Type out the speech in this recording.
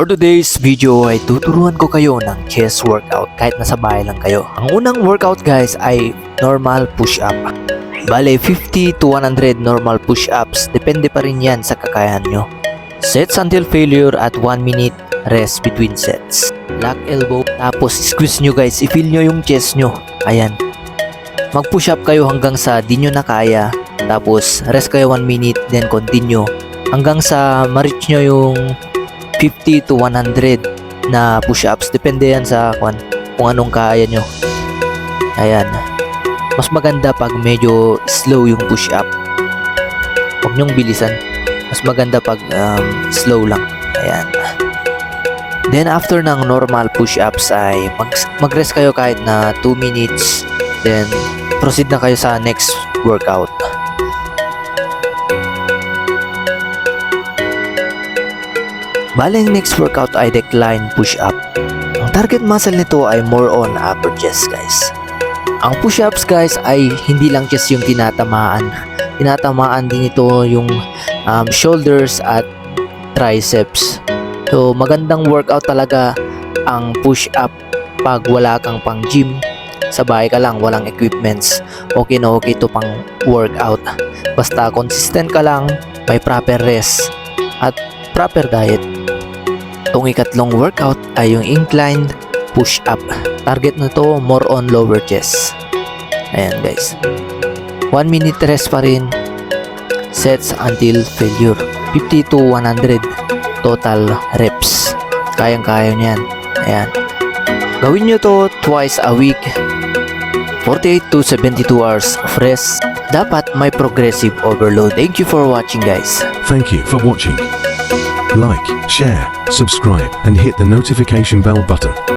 For today's video ay tuturuan ko kayo ng chest workout kahit nasa bahay lang kayo. Ang unang workout guys ay normal push-up. Bale 50 to 100 normal push-ups, depende pa rin yan sa kakayahan nyo. Sets until failure at 1 minute rest between sets. Lock elbow, tapos squeeze nyo guys, i-feel nyo yung chest nyo. Ayan. Mag push up kayo hanggang sa di nyo na kaya, tapos rest kayo 1 minute, then continue. Hanggang sa ma-reach nyo yung 50 to 100 na push-ups. Depende yan sa kung anong kaya nyo. Ayan. Mas maganda pag medyo slow yung push-up. Huwag nyong bilisan. Mas maganda pag slow lang. Ayan. Then after ng normal push-ups ay mag-rest kayo kahit na 2 minutes. Then proceed na kayo sa next workout. Bale, ang next workout ay decline push-up. Ang target muscle nito ay more on upper chest guys. Ang push-ups guys ay hindi lang chest yung tinatamaan. Tinatamaan din ito yung shoulders at triceps. So magandang workout talaga ang push-up pag wala kang pang gym. Sa bahay ka lang, walang equipments. Okay na okay ito pang workout. Basta consistent ka lang, may proper rest at proper diet. Itong ikatlong workout ay yung inclined push-up. Target na to more on lower chest. Ayan guys. 1 minute rest pa rin. Sets until failure. 50 to 100 total reps. Kayang-kaya niyan. Ayan. Gawin nyo to twice a week. 48 to 72 hours of rest. Dapat may progressive overload. Thank you for watching guys. Thank you for watching. Like, share, subscribe and hit the notification bell button.